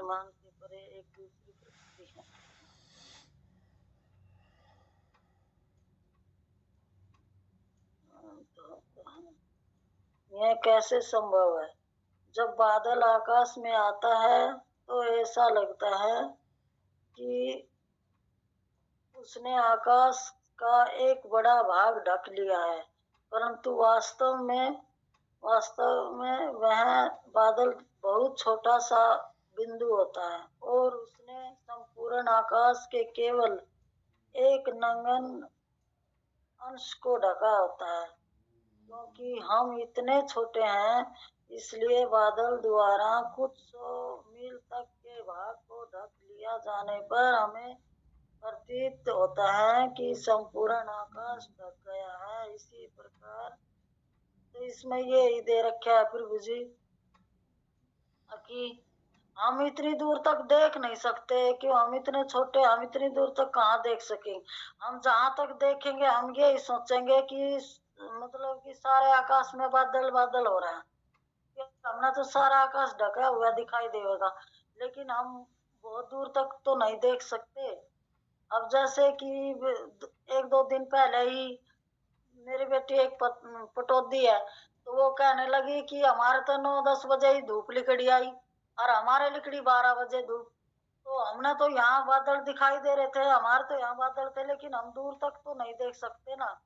परिमाण के परे एक दूसरी प्रकृति है। यह कैसे संभव है? जब बादल आकाश में आता है तो ऐसा लगता है कि उसने आकाश का एक बड़ा भाग ढक लिया है, परंतु वास्तव में वह बादल बहुत छोटा सा बिंदु होता है और उसने संपूर्ण आकाश के केवल एक नगण्य अंश को ढका होता है। क्योंकि हम इतने छोटे हैं, इसलिए बादल द्वारा कुछ 100 मील तक के भाग को ढक लिया जाने पर हमें प्रतीत होता है कि संपूर्ण आकाश ढक गया है। इसी प्रकार तो इसमें ये ही दे रखा है प्रभु जी कि हम इतनी दूर तक देख नहीं सकते, क्यों? हम इतने छोटे, हम इतनी दूर तक कहाँ देख सकेंगे? हम जहां तक देखेंगे हम ये सोचेंगे कि मतलब कि सारे आकाश में बादल बादल हो रहा है, हमने तो सारा आकाश ढका हुआ दिखाई देगा, लेकिन हम बहुत दूर तक तो नहीं देख सकते। अब जैसे कि 1-2 दिन पहले ही मेरी बेटी एक पटौदी है, तो वो कहने लगी कि हमारे तो 9-10 बजे ही धूप लिकड़ी आई और हमारे लिकड़ी 12 बजे धूप। तो हमने तो यहाँ बादल दिखाई दे रहे थे, हमारे तो यहाँ बादल थे, लेकिन हम दूर तक तो नहीं देख सकते ना।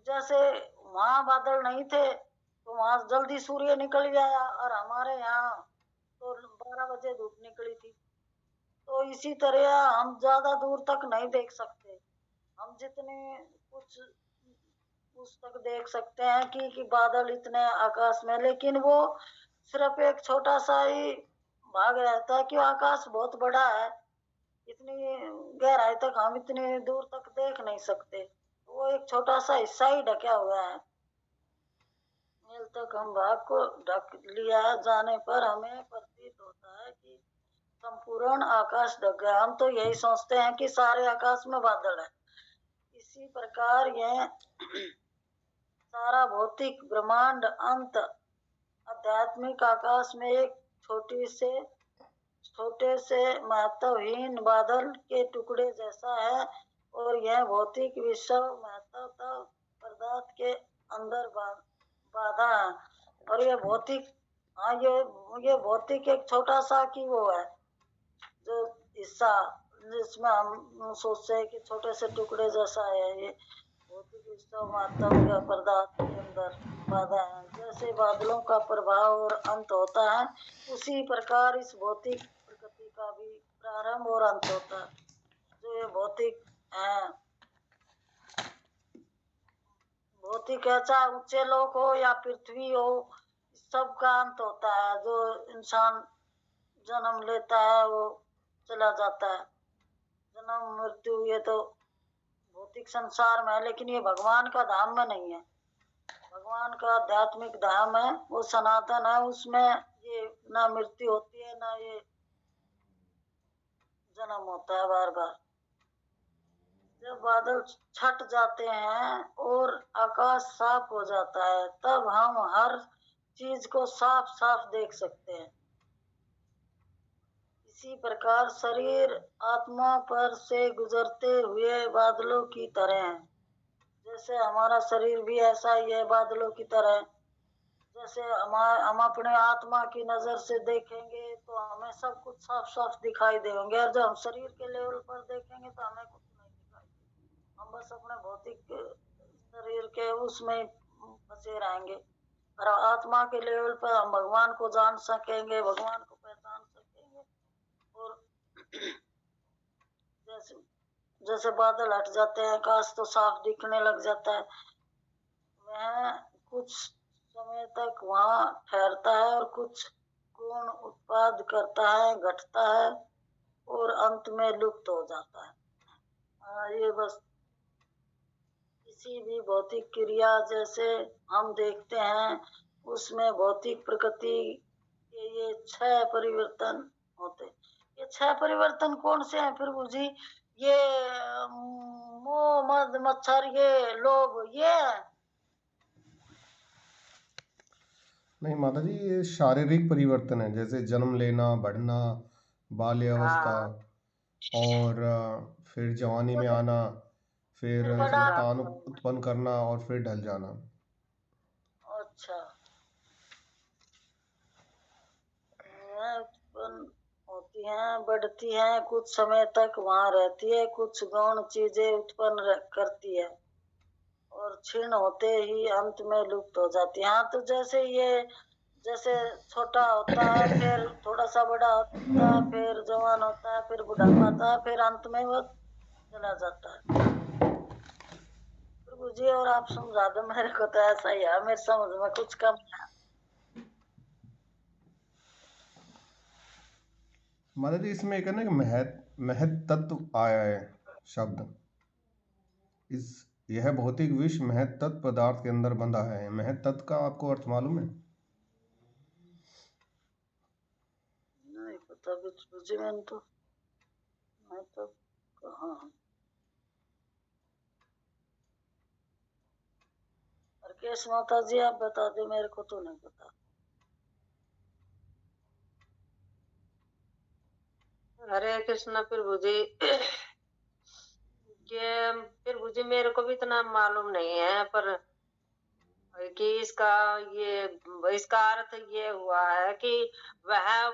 जैसे वहां बादल नहीं थे तो वहां जल्दी सूर्य निकल गया और हमारे यहाँ तो 12 बजे धूप निकली थी। तो इसी तरह हम ज्यादा दूर तक नहीं देख सकते। हम जितने कुछ उस तक देख सकते हैं कि बादल इतने आकाश में, लेकिन वो सिर्फ एक छोटा सा ही भाग रहता है कि आकाश बहुत बड़ा है, इतनी गहराई तक हम इतनी दूर तक देख नहीं सकते। वो एक छोटा सा हिस्सा ही ढका हुआ है। मील तक हम भाग को ढक लिया जाने पर हमें प्रतीत होता है कि संपूर्ण आकाश ढक गया। हम तो यही सोचते हैं कि सारे आकाश में बादल है। इसी प्रकार यह सारा भौतिक ब्रह्मांड अंत आध्यात्मिक आकाश में एक छोटे से महत्वहीन बादल के टुकड़े जैसा है, और यह भौतिक विश्व महत्वतः पदार्थ के अंदर बाधा है। और ये भौतिक ये भौतिक एक छोटा सा की वो है जो हिस्सा, जिसमें हम सोचते हैं कि छोटे से टुकड़े जैसा है। ये भौतिक विश्व महत्व पदार्थ के अंदर बाधा है। जैसे बादलों का प्रभाव और अंत होता है, उसी प्रकार इस भौतिक प्रकृति का भी प्रारंभ और अंत होता है। जो ये भौतिक है, भौतिक है, चाहे ऊंचे लोक हो या पृथ्वी हो, सबका अंत होता है। जो इंसान जन्म लेता है वो चला जाता है। जन्म मृत्यु ये तो भौतिक संसार में है, लेकिन ये भगवान का धाम में नहीं है। भगवान का आध्यात्मिक धाम है, वो सनातन है, उसमें ये ना मृत्यु होती है ना ये जन्म होता है बार बार। जब बादल छट जाते हैं और आकाश साफ हो जाता है, तब हम हर चीज को साफ साफ देख सकते हैं। इसी प्रकार शरीर आत्मा पर से गुजरते हुए बादलों की तरह है। जैसे हमारा शरीर भी ऐसा ही है, बादलों की तरह। जैसे हम अपने आत्मा की नजर से देखेंगे तो हमें सब कुछ साफ साफ दिखाई देंगे, और जब हम शरीर के लेवल पर देखेंगे तो हमें कुछ नहीं दिखाई देगा। हम बस अपने भौतिक शरीर के उसमें फंसे रहेंगे। और आत्मा के लेवल पर हम भगवान को जान सकेंगे, भगवान को पहचान सकेंगे। और जैसे जैसे बादल हट जाते हैं, आकाश तो साफ दिखने लग जाता है। वह कुछ समय तक वहां ठहरता है और कुछ कोण उत्पाद करता है, घटता है और अंत में लुप्त हो जाता है। ये बस किसी भी भौतिक क्रिया जैसे हम देखते हैं, उसमें भौतिक प्रकृति के ये 6 परिवर्तन होते। ये 6 परिवर्तन कौन से हैं प्रभु जी? ये मोह मद मच्छर, ये लोभ, ये है? नहीं माता जी, ये शारीरिक परिवर्तन है, जैसे जन्म लेना, बढ़ना, बाल्यावस्था, हाँ और फिर जवानी में आना, फिर फिर बड़ा संतान उत्पन्न करना और फिर ढल जाना। अच्छा, यह उत्पन्न होती हैं, बढ़ती हैं, कुछ समय तक वहां रहती है, कुछ गौण चीजें उत्पन्न करती है और क्षीण होते ही अंत में लुप्त हो जाती है। हाँ, तो जैसे ये जैसे छोटा होता है, फिर थोड़ा सा बड़ा होता है, फिर जवान होता है, फिर बुढ़ापा आता है, फिर अंत में वो चला जाता है। प्रभु जी और आप समझा दो, मेरे को तो ऐसा ही है, मेरी समझ में कुछ कम है। माता जी, इसमें एक है ना कि महत तत्व आया है शब्द। इस यह भौतिक विश्व महत तत्व पदार्थ के अंदर बंधा है। महत तत्व का आपको अर्थ मालूम है? नहीं पता प्रभु जी, मैंने तो मैं तो कहाँ हूँ। और केश माता जी आप बता दो, मेरे को तो नहीं पता। हरे कृष्ण प्रभु जी। ये प्रभु जी मेरे को भी इतना मालूम नहीं है, पर कि इसका अर्थ ये हुआ है कि वह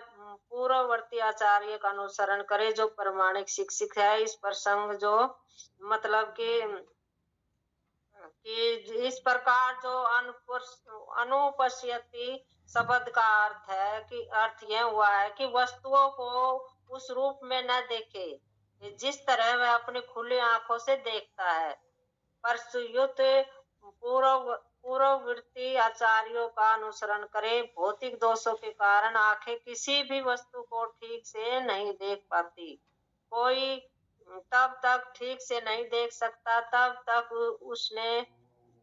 पूर्ववर्ती आचार्य का अनुसरण करे जो प्रमाणिक शिक्षक है। इस प्रसंग जो मतलब कि इस प्रकार जो अनुपश्यति शब्द का अर्थ है कि अर्थ यह हुआ है कि वस्तुओं को उस रूप में न देखे जिस तरह वह अपनी खुली आंखों से देखता है। परसुयुत पूर्ववर्ती आचार्यों का अनुसरण करे। भौतिक दोषों के कारण आंखें किसी भी वस्तु को ठीक से नहीं देख पाती। कोई तब तक ठीक से नहीं देख सकता तब तक उसने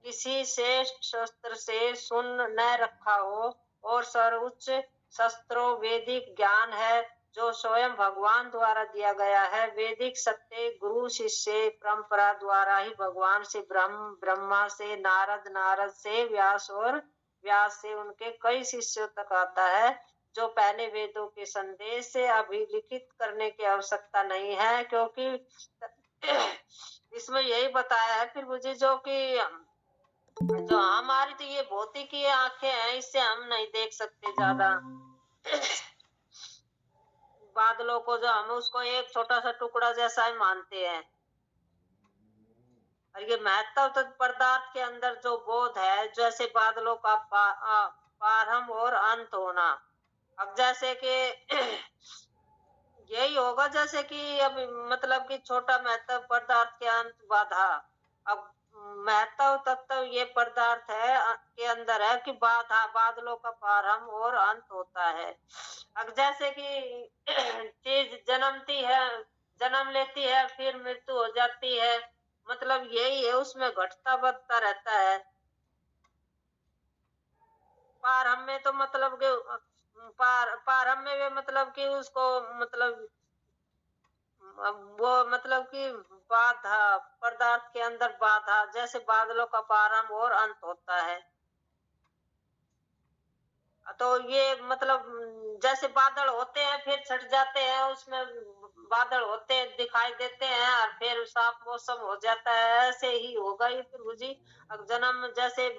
किसी श्रेष्ठ शस्त्र से सुन न रखा हो, और सर्वोच्च शस्त्रों वैदिक ज्ञान है जो स्वयं भगवान द्वारा दिया गया है। वैदिक सत्य गुरु शिष्य परंपरा द्वारा ही भगवान से ब्रह्मा से नारद, नारद से व्यास और व्यास से उनके कई शिष्यों तक आता है। जो पहले वेदों के संदेश से अभिलिखित करने की आवश्यकता नहीं है, क्योंकि इसमें यही बताया है फिर मुझे जो कि जो हमारी तो ये भौतिक ही आंखें हैं, इससे हम नहीं देख सकते ज्यादा। बादलों को जो हम उसको एक छोटा सा टुकड़ा जैसा ही मानते हैं, और ये महत्व तो पदार्थ के अंदर जो बोध है, जैसे बादलों का प्रारंभ और अंत होना। अब जैसे कि यही होगा जैसे कि अब मतलब कि छोटा महत्व पदार्थ के अंत बाधा। अब महत्व तत्व ये पदार्थ है के अंदर है कि बाधा बादलों का प्रारंभ और अंत होता है। अब जैसे कि चीज जन्मती है, जन्म लेती है, फिर मृत्यु हो जाती है, मतलब यही है, उसमें घटता बढ़ता रहता है। प्रारंभ में तो मतलब कि प्रारंभ में मतलब कि उसको मतलब वो मतलब कि बाधा पदार्थ के अंदर बाधा, जैसे बादलों का प्रारंभ और अंत होता है। तो ये मतलब जैसे बादल होते हैं फिर छट जाते हैं, उसमें बादल होते दिखाई देते हैं और फिर साफ मौसम हो जाता है। ऐसे ही होगा ये प्रभु जी। अब जन्म जैसे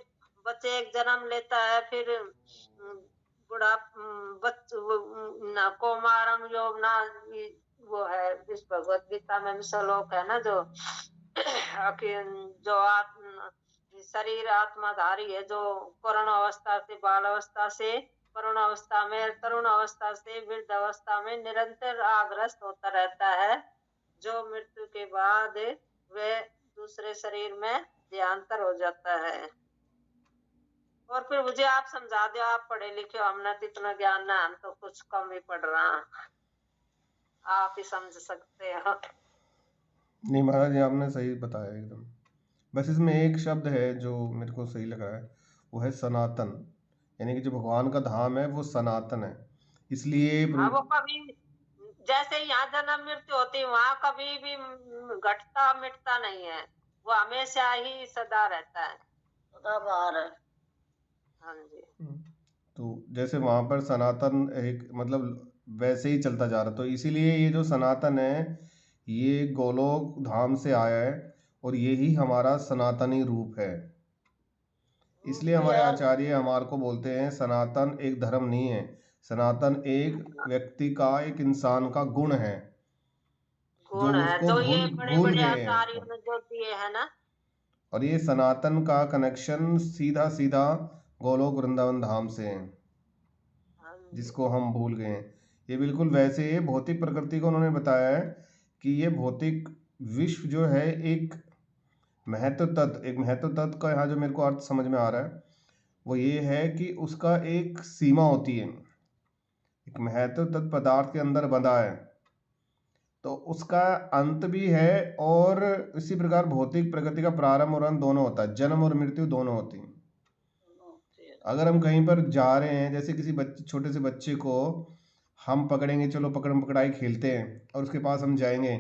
बच्चे एक जन्म लेता है, फिर बुढ़ा कौमारम यौवना, वो है इस भगवत गीता में श्लोक है ना, जो जो शरीर आत्माधारी है, जो करुण अवस्था से बाल अवस्था से करुण अवस्था में, तरुण अवस्था से वृद्ध अवस्था में निरंतर आग्रस्त होता रहता है, जो मृत्यु के बाद वह दूसरे शरीर में देहांतर हो जाता है। और फिर मुझे आप समझा दो, आप पढ़े लिखे हो, हमने तो इतना ज्ञान ना, हम तो कुछ कम ही पढ़ रहा, आप ही समझ सकते हो। नहीं महाराज जी, आपने सही बताया एकदम। बस इसमें एक शब्द है जो मेरे को सही लग रहा है, वो है सनातन। यानी कि जो भगवान का धाम है वो सनातन है, इसलिए हाँ, वो कभी जैसे यहाँ जन्म मृत्यु होती है, वहाँ कभी भी घटता मिटता नहीं है, वो हमेशा ही सदा रहता है। सदा बाहर है। हाँ जी। तो जैसे वहाँ पर सनातन एक मतलब वैसे ही चलता जा रहा। तो इसीलिए ये जो सनातन है ये गोलोक धाम से आया है और यही हमारा सनातनी रूप है। इसलिए रूप भी हमारे है। आचार्य हमारे को बोलते हैं सनातन एक धर्म नहीं है, सनातन एक व्यक्ति का, एक इंसान का गुण है जो गुण है, उसको तो ये भूल बड़े भूल बड़े गए हैं आचार्यों उसको। ने जो दिए है ना। और ये सनातन का कनेक्शन सीधा सीधा गोलोक वृंदावन धाम से है, हाँ जी। जिसको हम भूल गए हैं। ये बिल्कुल वैसे ही भौतिक प्रकृति को उन्होंने बताया है कि ये भौतिक विश्व जो है एक महत्व तत्व, एक महत्व तत्व का यहाँ जो मेरे को अर्थ समझ में आ रहा है वो ये है कि उसका एक सीमा होती है, एक महत्व तत्व पदार्थ के अंदर बंधा है तो उसका अंत भी है। और इसी प्रकार भौतिक प्रकृति का प्रारंभ और अंत दोनों होता है, जन्म और मृत्यु दोनों होती हैं। अगर हम कहीं पर जा रहे हैं, जैसे किसी बच्चे, छोटे से बच्चे को हम पकड़ेंगे, चलो पकड़म पकड़ाई खेलते हैं, और उसके पास हम जाएंगे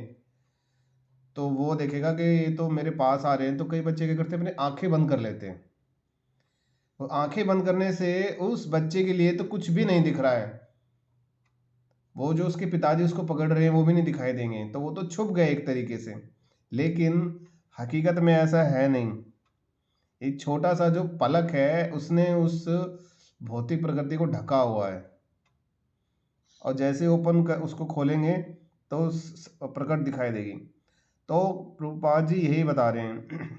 तो वो देखेगा कि ये तो मेरे पास आ रहे हैं, तो कई बच्चे क्या करते हैं, अपने आंखें बंद कर लेते हैं। तो आंखें बंद करने से उस बच्चे के लिए तो कुछ भी नहीं दिख रहा है, वो जो उसके पिताजी उसको पकड़ रहे हैं वो भी नहीं दिखाई देंगे, तो वो तो छुप गए एक तरीके से। लेकिन हकीकत में ऐसा है नहीं, एक छोटा सा जो पलक है उसने उस भौतिक प्रकृति को ढका हुआ है, और जैसे ओपन कर उसको खोलेंगे तो प्रकट दिखाई देगी। तो प्रभुपाद जी यही बता रहे हैं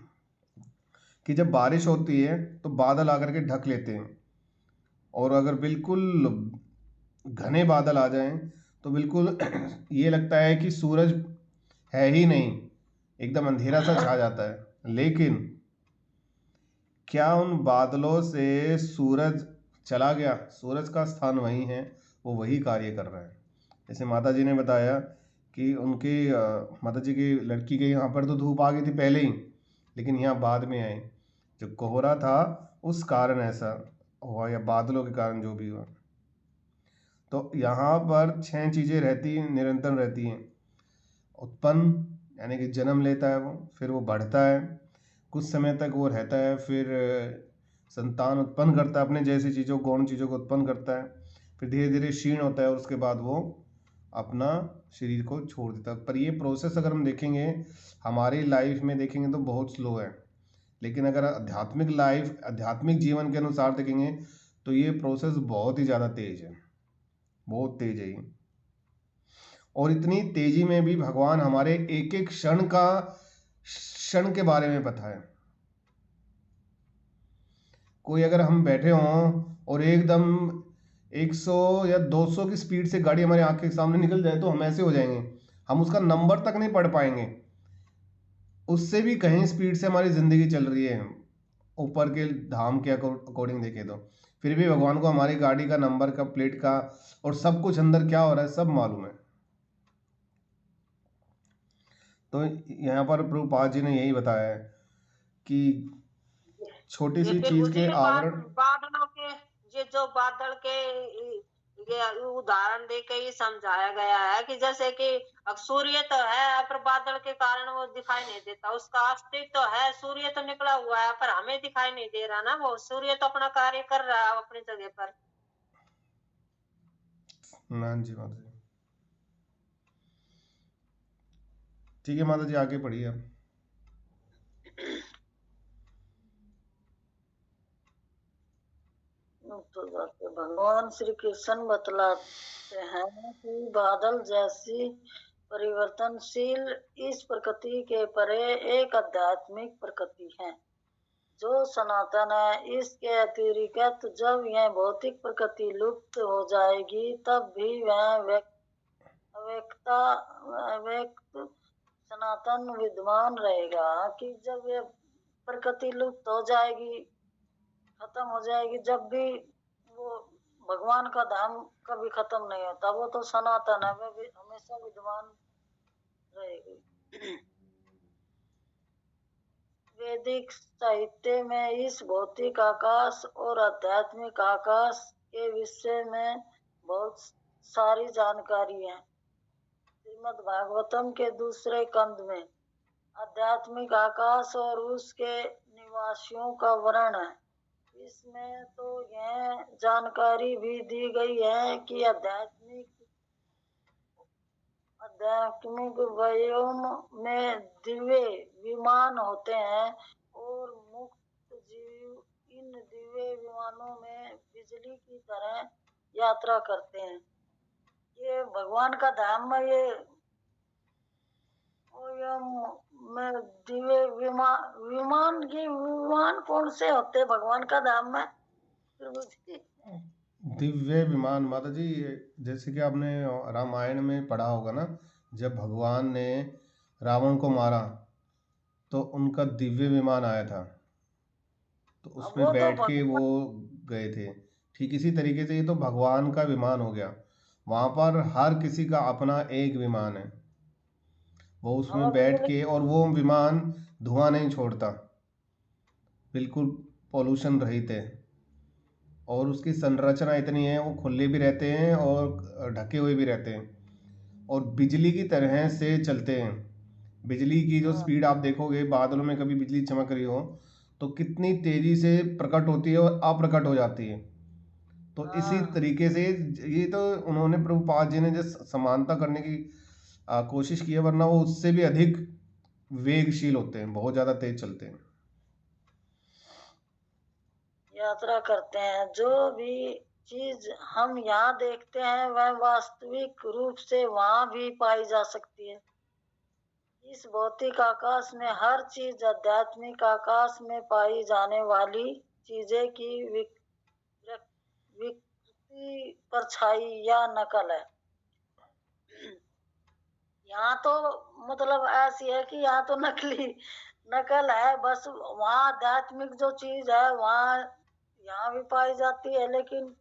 कि जब बारिश होती है तो बादल आकर के ढक लेते हैं, और अगर बिल्कुल घने बादल आ जाएं तो बिल्कुल ये लगता है कि सूरज है ही नहीं, एकदम अंधेरा सा छा जाता है। लेकिन क्या उन बादलों से सूरज चला गया? सूरज का स्थान वही है, वो वही कार्य कर रहा है। जैसे माता जी ने बताया कि उनकी माता जी की लड़की के यहाँ पर तो धूप आ गई थी पहले ही, लेकिन यहाँ बाद में आई, जो कोहरा था उस कारण ऐसा हुआ, या बादलों के कारण जो भी हुआ। तो यहाँ पर 6 चीज़ें रहती हैं, निरंतर रहती हैं। उत्पन्न यानी कि जन्म लेता है वो, फिर वो बढ़ता है, कुछ समय तक वो रहता है, फिर संतान उत्पन्न करता है, अपने जैसी चीज़ों गौण चीज़ों को उत्पन्न करता है, फिर धीरे धीरे क्षीण होता है और उसके बाद वो अपना शरीर को छोड़ देता है। पर ये प्रोसेस अगर हम देखेंगे हमारी लाइफ में देखेंगे तो बहुत स्लो है, लेकिन अगर आध्यात्मिक लाइफ, आध्यात्मिक जीवन के अनुसार देखेंगे तो ये प्रोसेस बहुत ही ज़्यादा तेज है, बहुत तेज है ये। और इतनी तेजी में भी भगवान हमारे एक एक क्षण के बारे में पता है। कोई अगर हम बैठे हों और एकदम 100 या 200 की स्पीड से गाड़ी हमारे आंख के सामने निकल जाए तो हम ऐसे हो जाएंगे, हम उसका नंबर तक नहीं पढ़ पाएंगे। उससे भी कहीं स्पीड से हमारी ज़िंदगी चल रही है ऊपर के धाम के अकॉर्डिंग देखें तो, फिर भी भगवान को हमारी गाड़ी का नंबर का, प्लेट का और सब कुछ अंदर क्या हो रहा है सब मालूम है। तो यहाँ पर प्रभुपाद जी ने यही बताया है कि छोटी ये सी फिर चीज उसी के के आवरण। बादलों के, ये जो बादल के ये उदाहरण दे के ही समझाया गया है कि जैसे कि अब सूर्य तो है पर बादल के कारण वो दिखाई नहीं देता, उसका अस्तित्व तो है, सूर्य तो निकला हुआ है पर हमें दिखाई नहीं दे रहा ना, वो सूर्य तो अपना कार्य कर रहा है अपनी जगह पर। हाँ जी माता जी, ठीक है माता जी, आगे पढ़िए आप। तो जाके भगवान श्री कृष्ण बतलाते हैं कि बादल जैसी परिवर्तनशील इस प्रकृति के परे एक आध्यात्मिक प्रकृति है जो सनातन है। इसके अतिरिक्त जब यह भौतिक प्रकृति लुप्त हो जाएगी तब भी वह अव्यक्त सनातन विद्यमान रहेगा। कि जब यह प्रकृति लुप्त हो जाएगी, खत्म हो जाएगी, जब भी वो भगवान का धाम कभी खत्म नहीं होता, वो तो सनातन है, वह भी हमेशा विद्यमान रहेगी। वैदिक साहित्य में इस भौतिक आकाश और आध्यात्मिक आकाश के विषय में बहुत सारी जानकारी है। श्रीमद् भागवतम के दूसरे कंद में आध्यात्मिक आकाश और उसके निवासियों का वर्णन है। इसमें तो यह जानकारी भी दी गई है कि आध्यात्मिक आध्यात्मिक व्योम में दिव्य विमान होते हैं और मुक्त जीव इन दिव्य विमानों में बिजली की तरह यात्रा करते हैं। ये भगवान का धाम में ये में दिव्य विमान कौन से होते हैं भगवान का धाम में? दिव्य विमान माता जी, जैसे कि आपने रामायण में पढ़ा होगा ना, जब भगवान ने रावण को मारा तो उनका दिव्य विमान आया था, तो उसमें वो तो बैठ के भगवान वो गए थे। ठीक इसी तरीके से ये तो भगवान का विमान हो गया। वहाँ पर हर किसी का अपना एक विमान है, वो उसमें हवा बैठ बिजली के, और वो विमान धुआं नहीं छोड़ता, बिल्कुल पॉल्यूशन रहित है, और उसकी संरचना इतनी है, वो खुले भी रहते हैं और ढके हुए भी रहते हैं, और बिजली की तरह से चलते हैं। बिजली की जो हाँ स्पीड आप देखोगे, बादलों में कभी बिजली चमक रही हो तो कितनी तेजी से प्रकट होती है और अप्रकट हो जाती है। तो इसी हाँ तरीके से ये तो उन्होंने प्रभुपाद जी ने जो समानता करने की कोशिश की है, वरना वो उससे भी अधिक वेगशील होते हैं, बहुत ज़्यादा तेज चलते हैं। यात्रा करते हैं। जो भी चीज हम यहाँ देखते हैं वह वास्तविक रूप से वहाँ भी पाई जा सकती है। इस भौतिक आकाश में हर चीज आध्यात्मिक आकाश में पाई जाने वाली चीजें की विकृति, परछाई या नकल है। यहाँ तो मतलब ऐसी है कि यहाँ तो नकल है बस। वहाँ आध्यात्मिक जो चीज है वहाँ यहाँ भी पाई जाती है, लेकिन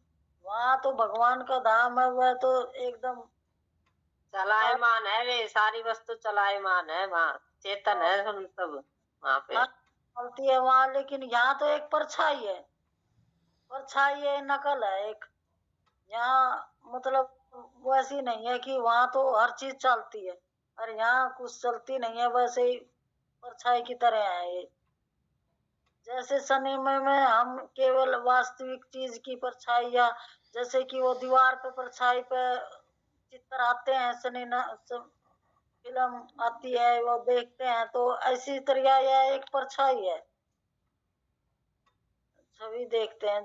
वहाँ तो भगवान का धाम है, वह तो एकदम चलायमान है, वे सारी वस्तु चलायमान है, वहाँ चेतन है हम सब वहाँ पे। चलती है वहाँ, लेकिन यहाँ तो एक परछाई है, परछाई है, नकल है एक। यहाँ मतलब वैसी नहीं है कि वहाँ तो हर चीज चलती है और यहाँ कुछ चलती नहीं है, वैसे ही परछाई की तरह है ये। जैसे सिनेमा में हम केवल वास्तविक चीज की परछाई, या जैसे कि वो दीवार पे परछाई पे चित्र आते हैं, फिल्म आती है वो देखते हैं, तो ऐसी तरह यह एक परछाई है, छवि देखते हैं।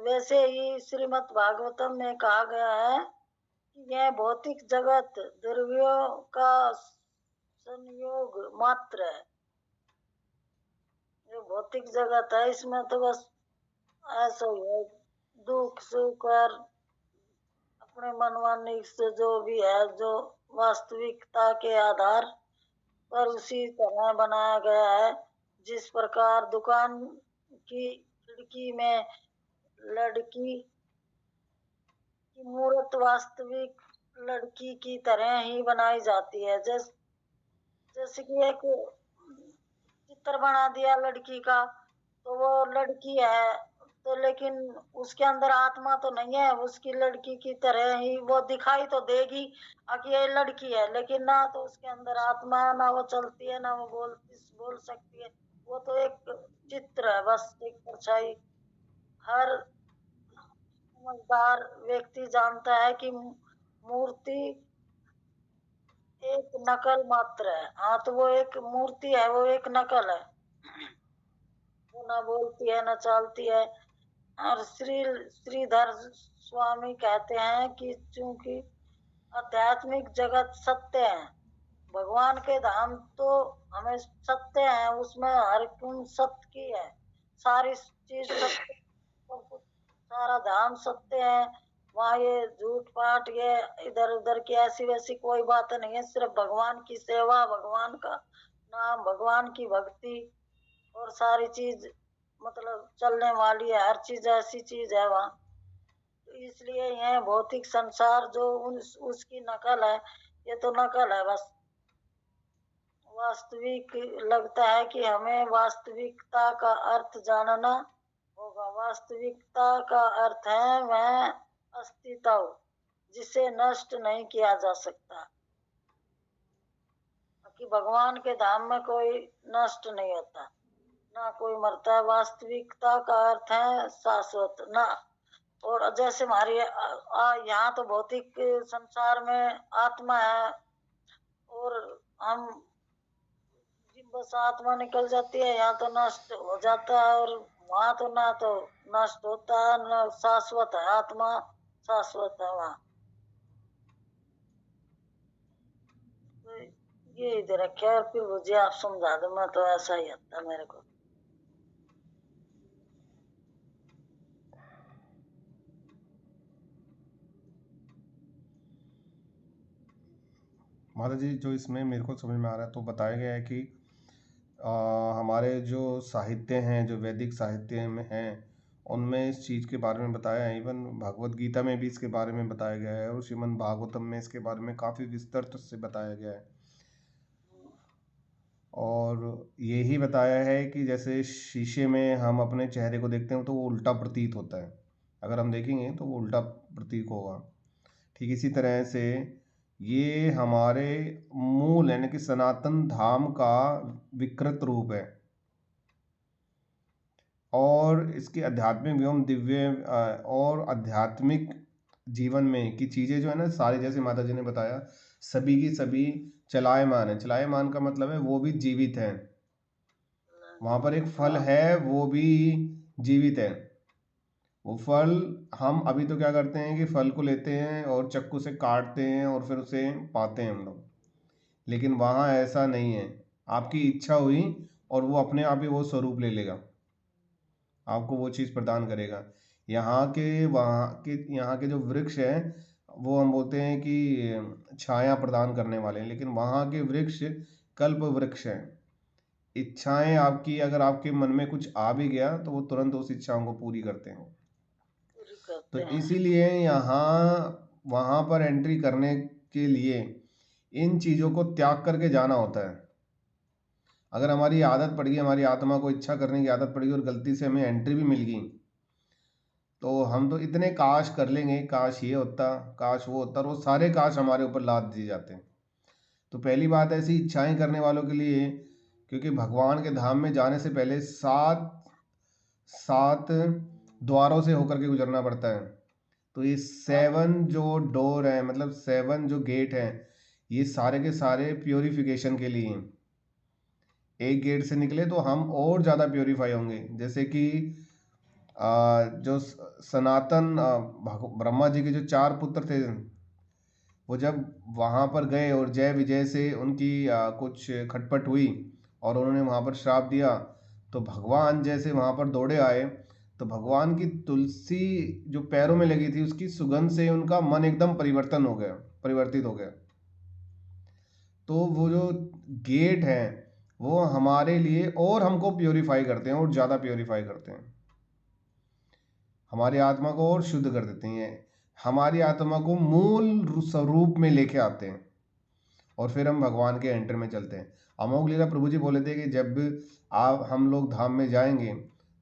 वैसे ही श्रीमद् भागवतम में कहा गया है कि यह भौतिक जगत द्रव्यों का संयोग मात्र है। ये भौतिक जगत है, इसमें तो बस ऐसा ही है, दुख सुख और अपने मनमानी से जो भी है, जो वास्तविकता के आधार पर उसी तरह बनाया गया है। जिस प्रकार दुकान की खिड़की में लड़की की मूर्त वास्तविक लड़की की तरह ही बनाई जाती है। जैसे कि एक चित्र बना दिया लड़की का, तो वो लड़की है, तो लेकिन उसके अंदर आत्मा तो नहीं है, उसकी लड़की की तरह ही वो दिखाई तो देगी कि ये लड़की है, लेकिन ना तो उसके अंदर आत्मा है, ना वो चलती है, ना वो बोल सकती है। वो तो एक चित्र है, बस एक परछाई। हर समझदार व्यक्ति जानता है कि मूर्ति एक नकल मात्र है। हाँ, तो वो एक मूर्ति है, वो एक नकल है, वो ना बोलती है ना चलती है। और श्रीधर स्वामी कहते हैं कि चूंकि आध्यात्मिक जगत सत्य है, भगवान के धाम तो हमें सत्य है, उसमें हर गुण सत्य की है, सारी चीज सत्य, सब कुछ सारा धाम सत्य है। वहाँ ये झूठ पाठ ये इधर उधर की ऐसी वैसी कोई बात नहीं है, सिर्फ भगवान की सेवा, भगवान का नाम, भगवान की भक्ति, और सारी चीज मतलब चलने वाली है, हर चीज ऐसी चीज है वहाँ। तो इसलिए यह भौतिक संसार जो उसकी नकल है, ये तो नकल है बस। वास्तविक लगता है कि हमें वास्तविकता का अर्थ जानना होगा। वास्तविकता का अर्थ है वह अस्तित्व जिसे नष्ट नहीं किया जा सकता, कि भगवान के धाम में कोई नष्ट नहीं होता, ना कोई मरता है। वास्तविकता का अर्थ है शाश्वत ना। और जैसे हमारी यहाँ तो भौतिक संसार में आत्मा है, और हम बस आत्मा निकल जाती है, यहाँ तो नष्ट हो जाता है, और वहां तो ना तो नष्ट होता है न शाश्वत है, आत्मा शाश्वत है वहाँ। तो ये इधर रखा है, फिर मुझे आप समझा दो, मैं तो ऐसा ही आता मेरे को। माता जी जो इसमें मेरे को समझ में आ रहा है तो बताया गया है कि हमारे जो साहित्य हैं, जो वैदिक साहित्य में हैं, उनमें इस चीज़ के बारे में बताया है। इवन भगवत गीता में भी इसके बारे में बताया गया है, और श्रीमद् भागवतम में इसके बारे में काफ़ी विस्तृत से बताया गया है। और यही बताया है कि जैसे शीशे में हम अपने चेहरे को देखते हैं तो वो उल्टा प्रतीत होता है, अगर हम देखेंगे तो वो उल्टा प्रतीक होगा। ठीक इसी तरह से ये हमारे मूल यानी कि सनातन धाम का विकृत रूप है, और इसके आध्यात्मिक एवं दिव्य और आध्यात्मिक जीवन में की चीज़ें जो है ना सारी, जैसे माता जी ने बताया, सभी की सभी चलायमान है। चलायमान का मतलब है वो भी जीवित है। वहाँ पर एक फल है, वो भी जीवित है। वो फल हम अभी तो क्या करते हैं कि फल को लेते हैं और चाकू से काटते हैं और फिर उसे पाते हैं हम लोग, लेकिन वहाँ ऐसा नहीं है। आपकी इच्छा हुई और वो अपने आप ही वो स्वरूप ले लेगा, आपको वो चीज़ प्रदान करेगा। यहाँ के जो वृक्ष हैं वो हम बोलते हैं कि छाया प्रदान करने वाले हैं, लेकिन वहाँ के वृक्ष कल्प वृक्ष हैं। इच्छाएं आपकी अगर आपके मन में कुछ आ भी गया तो वो तुरंत उस इच्छाओं को पूरी करते हैं। पूरी तो करते हैं। इसीलिए यहाँ वहाँ पर एंट्री करने के लिए इन चीज़ों को त्याग करके जाना होता है। अगर हमारी आदत पड़ गई, हमारी आत्मा को इच्छा करने की आदत पड़ गई और गलती से हमें एंट्री भी मिल गई, तो हम तो इतने काश कर लेंगे, काश ये होता, काश वो होता, और वो सारे काश हमारे ऊपर लाद दिए जाते हैं। तो पहली बात ऐसी इच्छाएं करने वालों के लिए, क्योंकि भगवान के धाम में जाने से पहले सात द्वारों से होकर के गुजरना पड़ता है। तो ये 7 जो डोर हैं, मतलब 7 जो गेट हैं, ये सारे के सारे प्योरिफिकेशन के लिए हैं। एक गेट से निकले तो हम और ज़्यादा प्योरीफाई होंगे। जैसे कि जो सनातन ब्रह्मा जी के जो 4 पुत्र थे, वो जब वहाँ पर गए और जय विजय से उनकी कुछ खटपट हुई और उन्होंने वहाँ पर श्राप दिया, तो भगवान जैसे वहाँ पर दौड़े आए, तो भगवान की तुलसी जो पैरों में लगी थी उसकी सुगंध से उनका मन एकदम परिवर्तित हो गया। तो वो जो गेट हैं वो हमारे लिए और हमको प्योरीफाई करते हैं, और ज़्यादा प्योरीफाई करते हैं, हमारी आत्मा को और शुद्ध कर देते हैं, हमारी आत्मा को मूल स्वरूप में लेके आते हैं, और फिर हम भगवान के एंटर में चलते हैं। अमोघ लीला प्रभु जी बोले थे कि जब हम लोग धाम में जाएंगे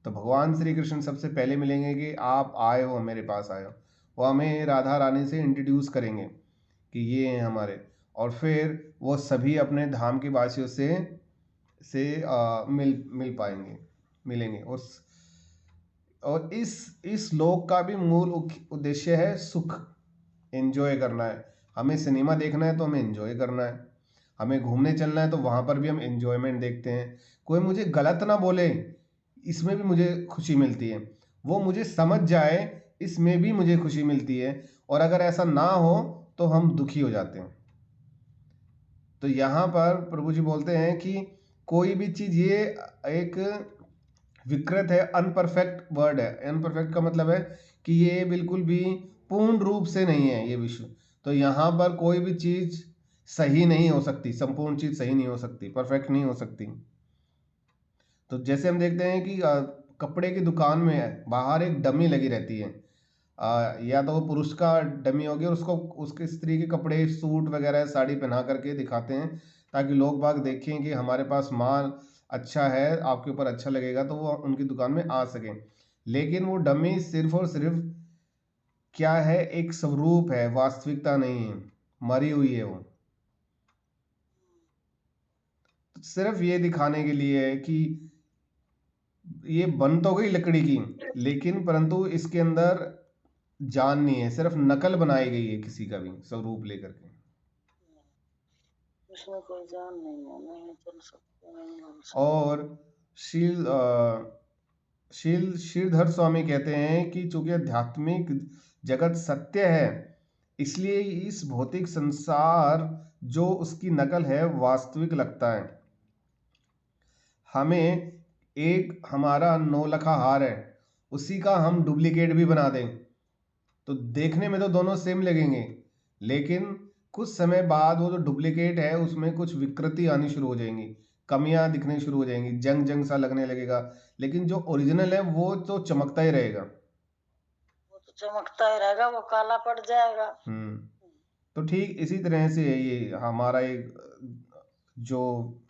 तो भगवान श्री कृष्ण सबसे पहले मिलेंगे कि आप आए हो, मेरे पास आए हो। वो हमें राधा रानी से इंट्रोड्यूस करेंगे कि ये हैं हमारे, और फिर वो सभी अपने धाम के वासियों से मिल पाएंगे, मिलेंगे। और इस लोक का भी मूल उद्देश्य है सुख, एंजॉय करना है। हमें सिनेमा देखना है तो हमें एंजॉय करना है, हमें घूमने चलना है तो वहाँ पर भी हम एंजॉयमेंट देखते हैं। कोई मुझे गलत ना बोले, इसमें भी मुझे खुशी मिलती है। वो मुझे समझ जाए, इसमें भी मुझे खुशी मिलती है। और अगर ऐसा ना हो तो हम दुखी हो जाते हैं। तो यहाँ पर प्रभु जी बोलते हैं कि कोई भी चीज़, ये एक विकृत है, अनपरफेक्ट वर्ड है। अनपरफेक्ट का मतलब है कि ये बिल्कुल भी पूर्ण रूप से नहीं है ये विश्व। तो यहाँ पर कोई भी चीज़ सही नहीं हो सकती, संपूर्ण चीज़ सही नहीं हो सकती, परफेक्ट नहीं हो सकती। तो जैसे हम देखते हैं कि कपड़े की दुकान में बाहर एक डमी लगी रहती है, या तो वो पुरुष का डमी हो गया, उसको उसके स्त्री के कपड़े, सूट वगैरह साड़ी पहना करके दिखाते हैं ताकि लोग बाग देखें कि हमारे पास माल अच्छा है, आपके ऊपर अच्छा लगेगा, तो वो उनकी दुकान में आ सकें। लेकिन वो डमी सिर्फ और सिर्फ क्या है, एक स्वरूप है, वास्तविकता नहीं है, मरी हुई है वो। तो सिर्फ ये दिखाने के लिए है कि ये बन तो गई लकड़ी की, लेकिन परंतु इसके अंदर जान नहीं है, सिर्फ नकल बनाई गई है किसी का भी स्वरूप लेकर के। उसमें कोई जान नहीं है, नहीं चल सकते, नहीं बोल सकते। और श्रीधर स्वामी कहते हैं कि चूंकि आध्यात्मिक जगत सत्य है, इसलिए इस भौतिक संसार जो उसकी नकल है वास्तविक लगता है। हमें एक हमारा नौलखा हार है, उसी का हम डुप्लीकेट भी बना दें तो देखने में तो दोनों सेम लगेंगे, लेकिन कुछ समय बाद वो जो डुप्लीकेट है उसमें कुछ विकृति आनी शुरू हो जाएंगी, कमियां दिखने शुरू हो जाएंगी, जंग जंग सा लगने लगेगा, लेकिन जो ओरिजिनल है वो तो चमकता ही रहेगा। वो तो चमकता ही रहेगा, वो काला पड़ जाएगा। तो ठीक इसी तरह से ये हमारा एक जो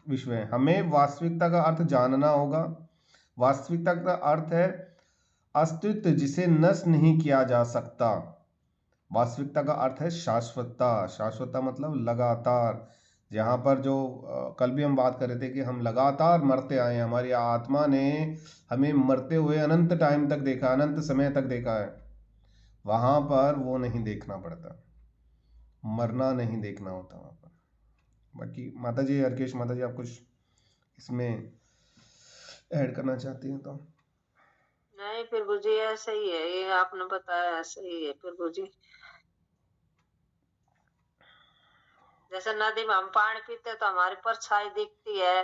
विश्व है, हमें वास्तविकता का अर्थ जानना होगा। वास्तविकता का अर्थ है अस्तित्व जिसे नष्ट नहीं किया जा सकता। वास्तविकता का अर्थ है शाश्वतता। शाश्वतता मतलब लगातार, जहाँ पर जो कल भी हम बात कर रहे थे कि हम लगातार मरते आए हैं, हमारी आत्मा ने हमें मरते हुए अनंत टाइम तक देखा, अनंत समय तक देखा है, वहाँ पर वो नहीं देखना पड़ता, मरना नहीं देखना होता वहाँ पर। बाकी माता जी, हरकेश माता जी, आप कुछ इसमें ऐड करना चाहती हैं तो? नहीं प्रभु जी, ऐसे ही है, ये आपने बताया ऐसे ही है प्रभु जी। जैसे नदी में हम पानी पीते तो हमारी परछाई दिखती है,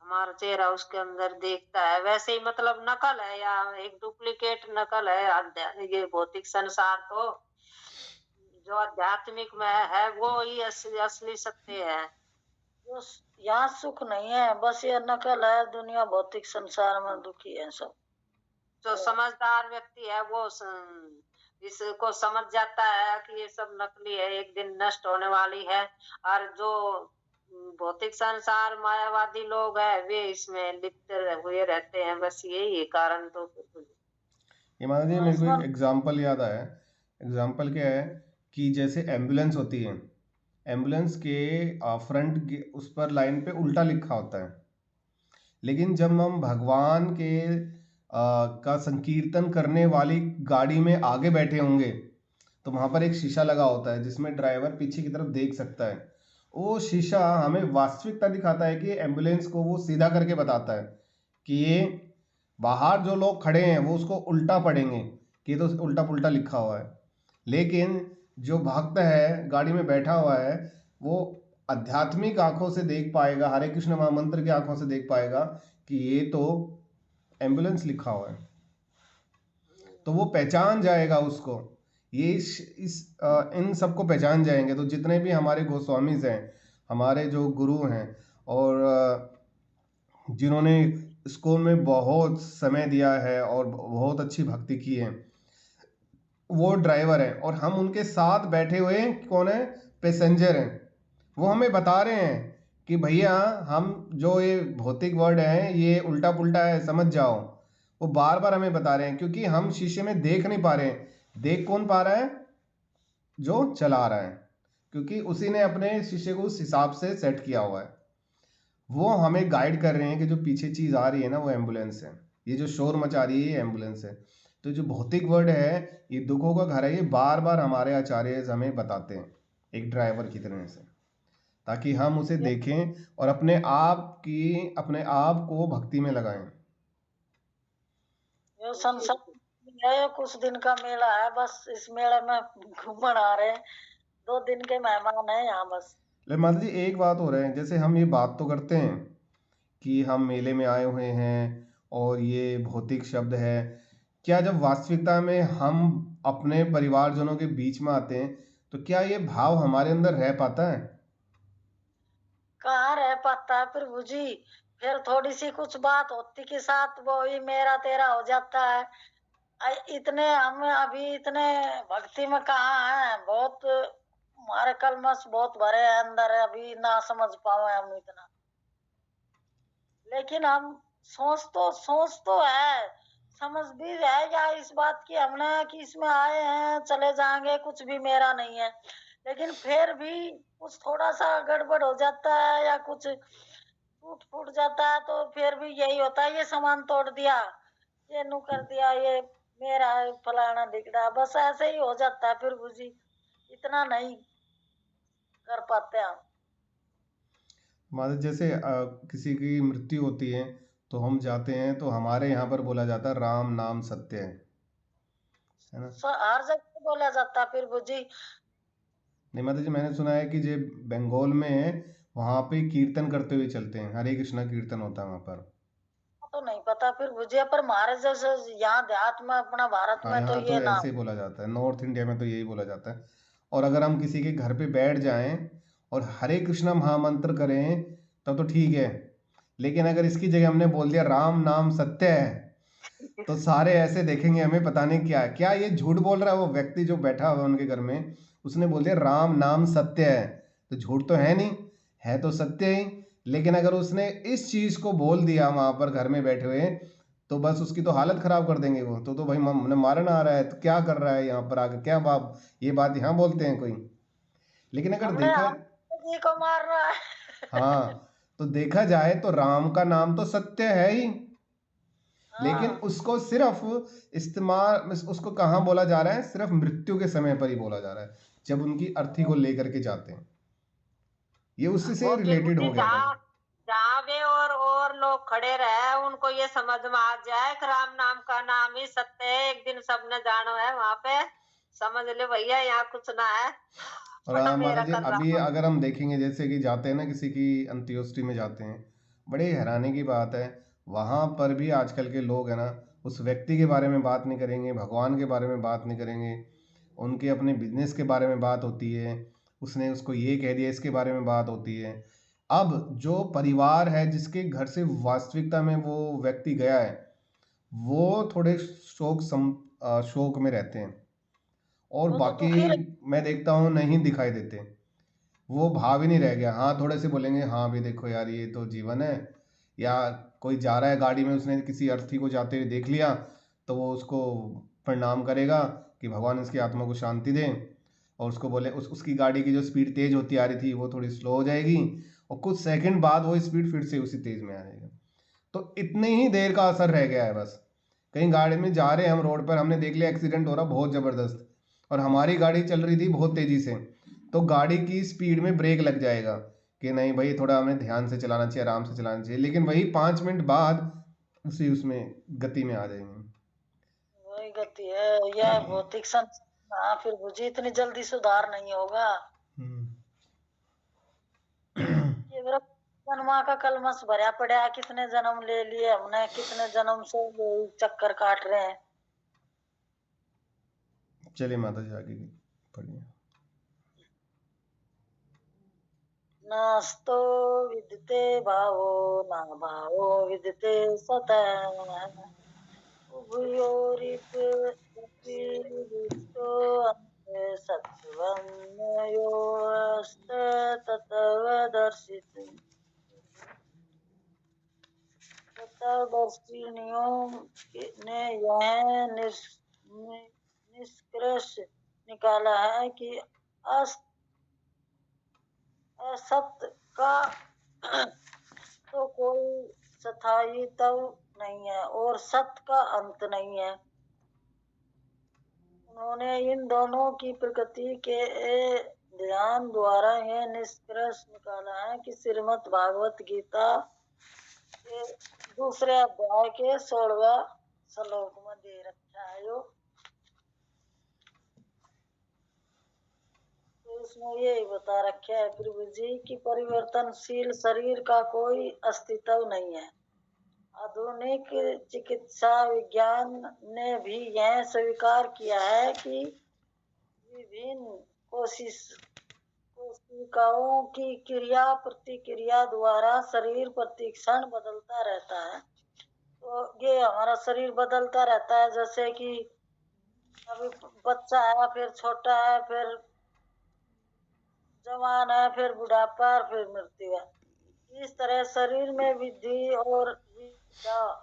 हमारा चेहरा उसके अंदर देखता है, वैसे ही मतलब नकल है या एक डुप्लीकेट नकल है ये भौतिक संसार। तो जो आध्यात्मिक में है वो ही असली सत्य है। जो यहाँ सुख नहीं है, बस ये नकल है, दुनिया भौतिक संसार में दुखी है सब। जो समझदार व्यक्ति है वो इसको समझ जाता है कि ये सब नकली है, एक दिन नष्ट होने वाली है। और जो भौतिक संसार मायावादी लोग हैं वे इसमें लिप्त हुए रहते हैं, बस यही है कारण। तो ये माता जी, हाँ, मेरे को इसमें एक एग्जाम्पल याद आया। एग्जाम्पल क्या है कि जैसे एम्बुलेंस होती है, एम्बुलेंस के फ्रंट उस पर लाइन पे उल्टा लिखा होता है, लेकिन जब हम भगवान के का संकीर्तन करने वाली गाड़ी में आगे बैठे होंगे तो वहाँ पर एक शीशा लगा होता है जिसमें ड्राइवर पीछे की तरफ देख सकता है। वो शीशा हमें वास्तविकता दिखाता है कि एम्बुलेंस को वो सीधा करके बताता है कि ये बाहर जो लोग खड़े हैं वो उसको उल्टा पढ़ेंगे कि तो उल्टा पुल्टा लिखा हुआ है, लेकिन जो भक्त है गाड़ी में बैठा हुआ है वो आध्यात्मिक आंखों से देख पाएगा, हरे कृष्ण महामंत्र की आंखों से देख पाएगा कि ये तो एम्बुलेंस लिखा हुआ है, तो वो पहचान जाएगा उसको। ये इन सबको पहचान जाएंगे। तो जितने भी हमारे गोस्वामीज हैं, हमारे जो गुरु हैं और जिन्होंने स्कूल में बहुत समय दिया है और बहुत अच्छी भक्ति की है, वो ड्राइवर हैं और हम उनके साथ बैठे हुए कौन है, पैसेंजर हैं। वो हमें बता रहे हैं कि भैया हम जो ये भौतिक वर्ड है ये उल्टा पुल्टा है, समझ जाओ। वो बार बार हमें बता रहे हैं क्योंकि हम शीशे में देख नहीं पा रहे हैं। देख कौन पा रहा है? जो चला रहा है, क्योंकि उसी ने अपने शीशे को उस हिसाब से सेट किया हुआ है। वो हमें गाइड कर रहे हैं कि जो पीछे चीज आ रही है ना वो एम्बुलेंस है, ये जो शोर मचा रही है ये एम्बुलेंस है। तो जो भौतिक वर्ड है ये दुखों का घर है, ये बार बार हमारे आचार्य हमें बताते हैं एक ड्राइवर की तरह से, ताकि हम उसे देखें और अपने आप को भक्ति में लगाएं। ये संसार है, ये कुछ दिन का मेला है, बस इस मेले में घूमन आ रहे हैं, 2 दिन के मेहमान है यहाँ बस। ले माता जी, एक बात हो रहा है, जैसे हम ये बात तो करते हैं कि हम मेले में आए हुए हैं और ये भौतिक शब्द है, क्या जब वास्तविकता में हम अपने परिवारजनों के बीच में आते हैं तो क्या ये भाव हमारे अंदर रह पाता है? कहाँ रह पाता है प्रभु जी, फिर थोड़ी सी कुछ बात होती के साथ वो ही मेरा तेरा हो जाता है। इतने हम अभी इतने भक्ति में कहाँ हैं, बहुत हमारे कलमश बहुत भरे हैं अंदर, अभी ना समझ पावे हम इतना। लेकिन हम सोच तो है, समझ भी है या इस बात की हमने कि इसमें आए हैं चले जाएंगे, कुछ भी मेरा नहीं है, लेकिन फिर भी कुछ थोड़ा सा गड़बड़ हो जाता है या कुछ टूट फूट जाता है तो फिर भी यही होता है, ये सामान तोड़ दिया, ये नु कर दिया, ये मेरा है, फलाना ढिकड़ा, बस ऐसे ही हो जाता है प्रभु जी, इतना नहीं। कर पाते हैं हम। हमारे जैसे किसी की मृत्यु होती है तो हम जाते हैं तो हमारे यहाँ पर बोला जाता है राम नाम सत्य है ना। हर जगह बोला जाता है फिर बुझी। नहीं माता जी, मैंने सुना है कि जो बंगाल में है वहाँ पे कीर्तन करते हुए चलते हैं, हरे कृष्णा कीर्तन होता है वहाँ पर। तो नहीं पता फिर बुझे, पर हमारे जैसे यहाँ देहात में अपना भारत हाँ, में तो यहाँ तो ये ऐसे नाम। ही बोला जाता है, नॉर्थ इंडिया में तो यही बोला जाता है। और अगर हम किसी के घर पे बैठ जाएं और हरे कृष्णा महामंत्र करें तब तो ठीक है, लेकिन अगर इसकी जगह हमने बोल दिया राम नाम सत्य है तो सारे ऐसे देखेंगे हमें, पता नहीं क्या क्या ये झूठ बोल रहा है। वो व्यक्ति जो बैठा हुआ है उनके घर में, उसने बोल दिया राम नाम सत्य है, तो झूठ तो है नहीं, है तो सत्य ही। लेकिन अगर उसने इस चीज को बोल दिया वहां पर घर में बैठे हुए, तो बस उसकी तो हालत खराब कर देंगे वो। तो भाई हमने मारना आ रहा है तो क्या कर रहा है यहाँ पर आके, क्या बाप ये बात यहाँ बोलते हैं कोई। लेकिन अगर हमने देखा, हम जी को मार रहा है। हाँ, तो देखा जाए तो राम का नाम तो सत्य है ही, लेकिन हाँ उसको सिर्फ इस्तेमाल, उसको कहाँ बोला जा रहा है, सिर्फ मृत्यु के समय पर ही बोला जा रहा है, जब उनकी अर्थी को लेकर के जाते हैं। ये उसी से वो फिर रिलेटेड बुद्धि हो गया बस। जहाँ जहाँ वे और लोग खड़े रहे उनको ये समझ में आ जाए कि राम नाम का नाम ही सत्य है, एक दिन सबने जाना है वहां पे, समझ ले भैया यहाँ कुछ ना है। और अपना माता मेरा जी, कर अभी रहा हूँ। अगर हम देखेंगे जैसे कि जाते हैं ना किसी की अंत्योष्टि में जाते हैं, बड़े हैरानी की बात है, वहां पर भी आजकल के लोग है ना, उस व्यक्ति के बारे में बात नहीं करेंगे, भगवान के बारे में बात नहीं करेंगे, उनके अपने बिजनेस के बारे में बात होती है, उसने उसको ये कह दिया इसके बारे में बात होती है। अब जो परिवार है जिसके घर से वास्तविकता में वो व्यक्ति गया है, वो थोड़े शोक में रहते हैं, और वो तो बाकी दुखी रहे। मैं देखता हूँ नहीं दिखाई देते, वो भाव ही नहीं रह गया। हाँ, थोड़े से बोलेंगे हाँ भी देखो यार ये तो जीवन है, या कोई जा रहा है गाड़ी में, उसने किसी अर्थी को जाते हुए देख लिया तो वो उसको प्रणाम करेगा कि भगवान इसकी आत्मा को शांति दें, और उसको बोले उसकी गाड़ी की जो स्पीड तेज होती आ रही थी वो थोड़ी स्लो हो जाएगी, और कुछ सेकंड बाद वो स्पीड फिर से उसी तेज में आ जाएगा। तो इतने ही देर का असर रह गया है बस। कहीं गाड़ी में जा रहे हैं हम रोड पर, हमने देख लिया एक्सीडेंट हो रहा बहुत ज़बरदस्त, और हमारी गाड़ी चल रही थी बहुत तेज़ी से, तो गाड़ी की स्पीड में ब्रेक लग जाएगा कि नहीं भाई थोड़ा हमें ध्यान से चलाना चाहिए, आराम से चलाना चाहिए, लेकिन वही 5 मिनट बाद उसी उसमें गति में आ जाएंगे। वही गति है यह भौतिक संसार। हाँ फिर बुझी इतनी जल्दी सुधार नहीं होगा। ये मेरा जन्मा का कलमस भरा पड़ा है, कितने जन्म ले लिए हमने, कितने जन्म से यही चक्कर काट रहे हैं। चलिए माता जी आगे पढ़िए। नास्तो विद्यते भावो न भावो विद्यते सतः उभयोरिपो सत्वन्योस्तत्वदर्शित तत्वदर्शिनियों ने यह निष्कर्ष निकाला है कि असत्य का तो कोई स्थायित्व नहीं है और सत्य का अंत नहीं है। उन्होंने इन दोनों की प्रकृति के ध्यान द्वारा यह निष्कर्ष निकाला है कि श्रीमद् भागवत गीता के दूसरे अध्याय के 16वें श्लोक में दे रखा है यो। तो इसमें यही बता रखा है प्रभु जी की परिवर्तनशील शरीर का कोई अस्तित्व नहीं है। आधुनिक चिकित्सा विज्ञान ने भी यह स्वीकार किया है कि विभिन्न कोशिकाओं की क्रिया प्रतिक्रिया द्वारा शरीर प्रतिक्षण बदलता रहता है। तो ये हमारा शरीर बदलता रहता है, जैसे कि अभी बच्चा है, फिर छोटा है, फिर जवान है, फिर बुढ़ापा, फिर मृत्यु है। इस तरह शरीर में वृद्धि और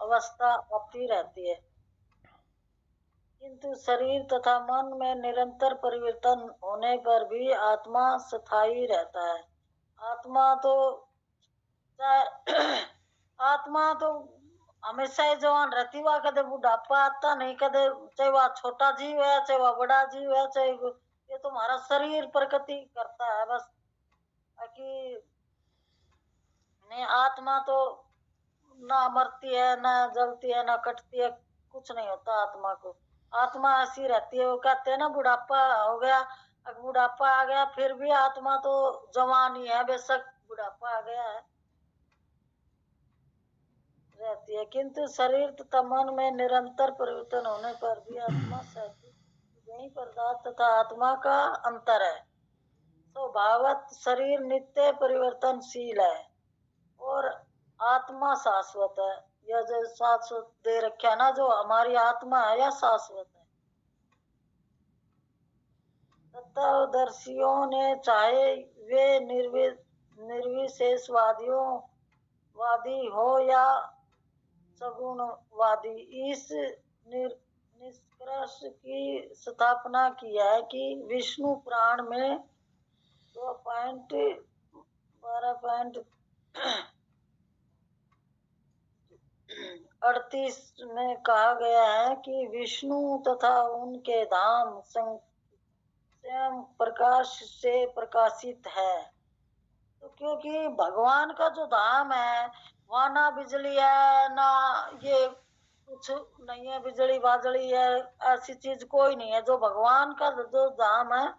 अवस्था आती रहती है, किंतु शरीर तथा मन में निरंतर परिवर्तन होने पर भी आत्मा स्थायी रहता है। आत्मा तो हमेशा ही जवान रहती, वह कदे बुढ़ापा आता नहीं, कदे चाहे वह छोटा जीव है चाहे वह बड़ा जीव है, चाहे ये तो हमारा शरीर प्रकृति करता है बस। कि नहीं, आत्मा तो ना मरती है, ना जलती है, ना कटती है, कुछ नहीं होता आत्मा को। आत्मा ऐसी रहती है। वो कहते हैं ना बुढ़ापा हो गया, अब बुढ़ापा आ गया, फिर भी आत्मा तो जवान ही है, बेशक बुढ़ापा आ गया है, रहती है। किंतु शरीर तथा मन में निरंतर परिवर्तन होने पर भी आत्मा सहती यही पदार्थ तथा आत्मा का अंतर है। स्वभावत शरीर नित्य परिवर्तनशील है और आत्मा शाश्वत है। यह जो शाश्वत दे रखा है ना, जो हमारी आत्मा है, यह शाश्वत है। तत्वदर्शियों ने चाहे वे निर्विशेषवादी हो या सगुणवादी, इस निष्कर्ष की स्थापना की है कि विष्णु पुराण में 2.12.38 में कहा गया है कि विष्णु तथा उनके धाम स्वयं प्रकाश से प्रकाशित है। तो क्योंकि भगवान का जो धाम है वहाँ ना बिजली है, ना ये कुछ नहीं है, बिजली बाजली है, ऐसी चीज कोई नहीं है। जो भगवान का जो धाम है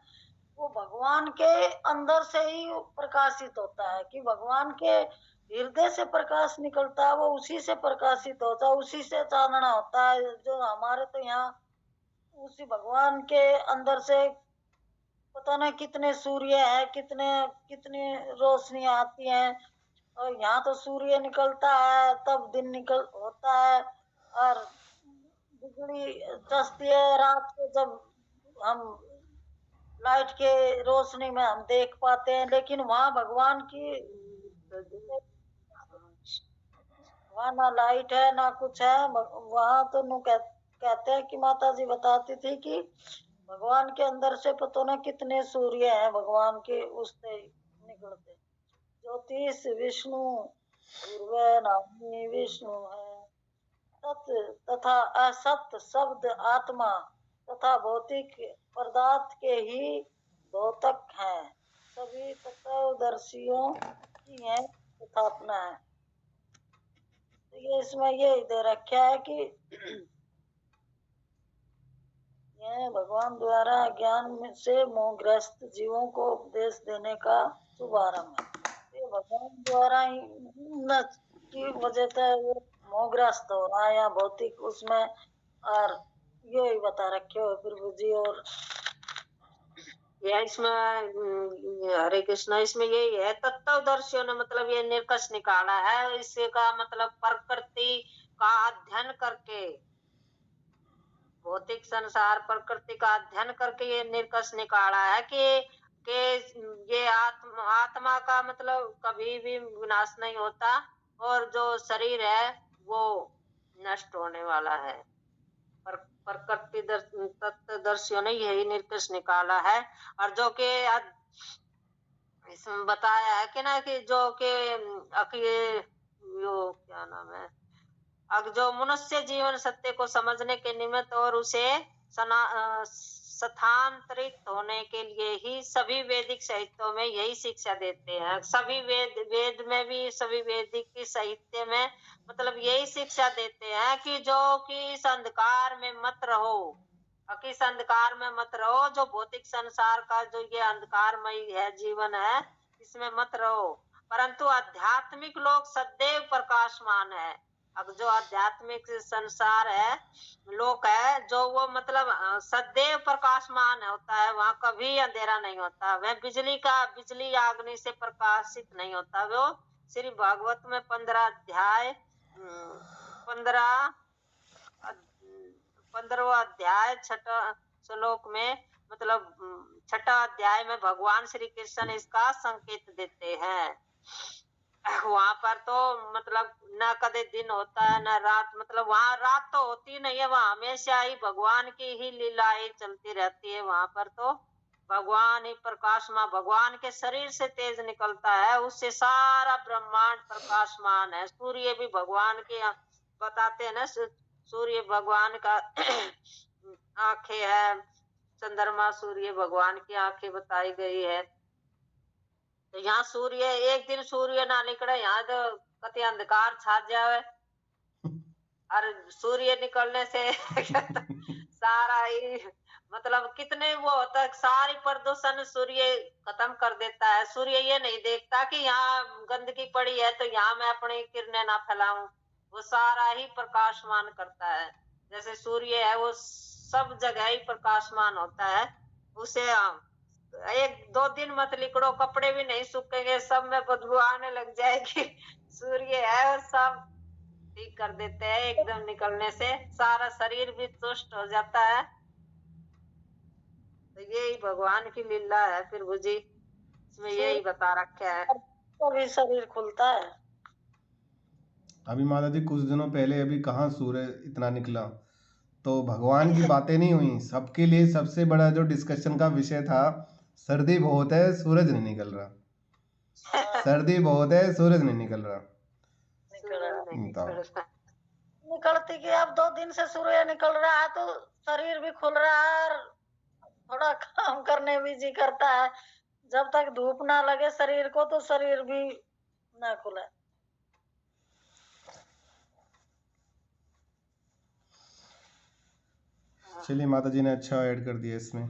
वो भगवान के अंदर से ही प्रकाशित होता है, कि भगवान के हृदय से प्रकाश निकलता है, वो उसी से प्रकाशित होता है, उसी से चांदना होता है। जो हमारे तो यहाँ उसी भगवान के अंदर से पता नहीं कितने सूर्य है, कितने रोशनी आती है, और यहाँ तो सूर्य निकलता है तब दिन निकल होता है, और बिजली चसती है रात को, जब हम लाइट के रोशनी में हम देख पाते हैं। लेकिन वहाँ भगवान की, वहाँ ना लाइट है ना कुछ है। वहाँ तो कहते हैं कि माता जी बताती थी कि भगवान के अंदर से पता ना कितने सूर्य हैं भगवान के उससे निकलते। ज्योतिष विष्णु पूर्व नामी विष्णु है। सत्य तथा असत्य शब्द आत्मा तथा भौतिक पदार्थ के ही द्योतक हैं। सभी तत्वदर्शियों की यह स्थापना है। तो ये इसमें ये दे रखा है कि यह भगवान द्वारा ज्ञान से मोहग्रस्त जीवों को उपदेश देने का शुभारंभ है। ये भगवान द्वारा ही न की वजह से वो मोहग्रस्त हो रहा है या भौतिक उसमें, और ये ही बता रखे हो प्रभु जी। और यह इसमें हरे कृष्णा, इसमें यही है तत्वदर्शियों ने मतलब ये निष्कर्ष निकाला है। इसका मतलब प्रकृति का अध्ययन करके, भौतिक संसार प्रकृति का अध्ययन करके ये निष्कर्ष निकाला है कि ये आत्मा का मतलब कभी भी विनाश नहीं होता, और जो शरीर है वो नष्ट होने वाला है। प्रकृति तत्वदर्शियों ने यही निष्कर्ष निकाला है। और जो कि इसमें बताया है कि ना कि जो कि क्या नाम है, अब जो मनुष्य जीवन सत्य को समझने के निमित्त और उसे स्थानांतरित होने के लिए ही सभी वैदिक साहित्यों में यही शिक्षा देते हैं। सभी वेद में भी, सभी वैदिक साहित्य में मतलब यही शिक्षा देते हैं कि जो कि इस अंधकार में मत रहो, इस अंधकार में मत रहो। जो भौतिक संसार का जो ये अंधकारमय है जीवन है, इसमें मत रहो, परंतु आध्यात्मिक लोग सदैव प्रकाशमान है। अब जो आध्यात्मिक संसार है, लोक है, जो वो मतलब सदैव प्रकाशमान होता है, वहां कभी अंधेरा नहीं होता। वह बिजली अग्नि से प्रकाशित नहीं होता। वो श्री भागवत में 15 अध्याय 15वां अध्याय 6 श्लोक में मतलब 6 अध्याय में भगवान श्री कृष्ण इसका संकेत देते हैं। वहां पर तो मतलब न कदे दिन होता है न रात, मतलब वहां रात तो होती नहीं है, वहां हमेशा ही भगवान की ही लीलाएं चलती रहती है। वहां पर तो भगवान ही प्रकाशमान, भगवान के शरीर से तेज निकलता है, उससे सारा ब्रह्मांड प्रकाशमान है। सूर्य भी भगवान के बताते हैं ना, सूर्य भगवान का आंखें है, चंद्रमा सूर्य भगवान की आंखें बताई गई है। तो यहाँ सूर्य एक दिन सूर्य ना निकले, यहाँ तो कति अंधकार छा जावे, और सूर्य निकलने से सारा ही मतलब कितने वो होता है, सारी प्रदूषण सूर्य खत्म कर देता है। सूर्य ये नहीं देखता कि यहाँ गंदगी पड़ी है तो यहाँ मैं अपनी किरणें ना फैलाऊं, वो सारा ही प्रकाशमान करता है। जैसे सूर्य है वो सब जगह ही प्रकाशमान होता है। उसे एक दो दिन मत लिकड़ो, कपड़े भी नहीं सूखेंगे, सब में बदबू आने लग जाएगी। सूर्य है और सब ठीक कर देते हैं, एकदम निकलने से सारा शरीर भी तुष्ट हो जाता है। तो यही भगवान की लीला है फिर जी, इसमें यही बता रखा है। तो भी शरीर खुलता है। अभी माता जी कुछ दिनों पहले अभी कहाँ सूर्य इतना निकला, तो भगवान की बातें नहीं हुई, सबके लिए सबसे बड़ा जो डिस्कशन का विषय था, सर्दी बहुत है सूरज नहीं निकल रहा, सर्दी बहुत है सूरज नहीं निकल रहा। निकलती कि अब 2 दिन से सूर्य निकल रहा है तो शरीर भी खुल रहा है और थोड़ा काम करने भी जी करता है। जब तक धूप ना लगे शरीर को तो शरीर भी ना खुले। चलिए, माता जी ने अच्छा ऐड कर दिया इसमें,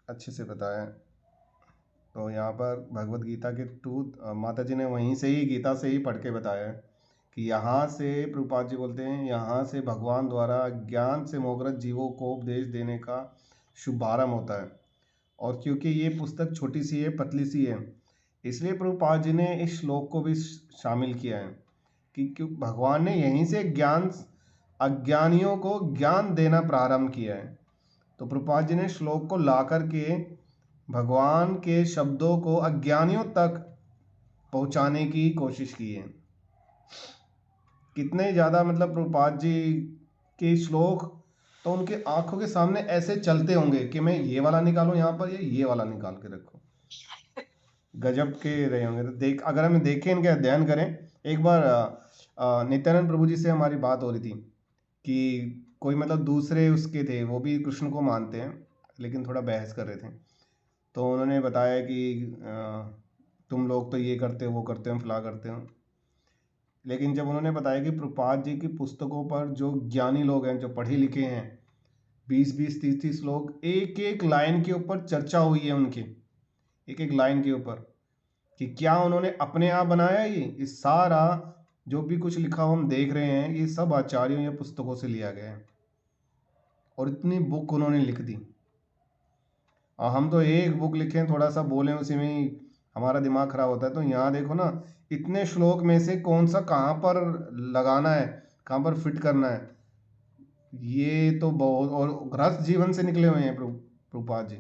अच्छे से बताया। तो यहाँ पर भगवत गीता के माता जी ने वहीं से ही गीता से ही पढ़ के बताया है कि यहाँ से प्रभुपाद जी बोलते हैं, यहाँ से भगवान द्वारा ज्ञान से मोहग्रस्त जीवों को उपदेश देने का शुभारंभ होता है। और क्योंकि ये पुस्तक छोटी सी है, पतली सी है, इसलिए प्रभुपाद जी ने इस श्लोक को भी शामिल किया है कि क्यों भगवान ने यहीं से ज्ञान अज्ञानियों को ज्ञान देना प्रारंभ किया है। तो प्रभुपाद जी ने श्लोक को ला करके भगवान के शब्दों को अज्ञानियों तक पहुंचाने की कोशिश की है। कितने ज़्यादा मतलब प्रभुपाद जी के श्लोक तो उनके आंखों के सामने ऐसे चलते होंगे कि मैं ये वाला निकालूं यहाँ पर, ये वाला निकाल के रखूं, गजब के रहे होंगे। तो अगर हम देखें, इनका अध्ययन करें। एक बार नित्यानंद प्रभु जी से हमारी बात हो रही थी कि कोई मतलब दूसरे उसके थे, वो भी कृष्ण को मानते हैं लेकिन थोड़ा बहस कर रहे थे। तो उन्होंने बताया कि तुम लोग तो ये करते हो, वो करते हो, फला करते हो। लेकिन जब उन्होंने बताया कि प्रभुपाद जी की पुस्तकों पर जो ज्ञानी लोग हैं, जो पढ़े लिखे हैं, 20-20, 30-30 लोग, एक एक लाइन के ऊपर चर्चा हुई है उनकी, एक एक लाइन के ऊपर, कि क्या उन्होंने अपने आप बनाया ये सारा जो भी कुछ लिखा हुआ हम देख रहे हैं, ये सब आचार्यों या पुस्तकों से लिया गया है। और इतनी बुक उन्होंने लिख दी, और हम तो एक बुक लिखें, थोड़ा सा बोलें, उसी में ही हमारा दिमाग खराब होता है। तो यहाँ देखो ना, इतने श्लोक में से कौन सा कहाँ पर लगाना है, कहाँ पर फिट करना है, ये तो बहुत, और गृहस्थ जीवन से निकले हुए हैं प्रभुपाद जी।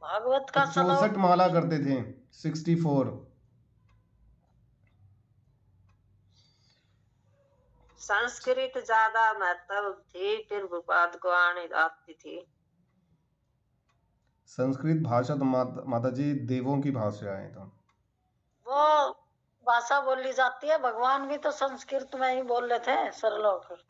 भागवत का 64 माला करते थे, 64। संस्कृत ज्यादा महत्व थी, फिर प्रभुपाद को आती थी। संस्कृत भाषा तो माता जी देवों की भाषा है, तो वो भाषा बोली जाती है। भगवान भी तो संस्कृत में ही बोल रहे थे सरल होकर।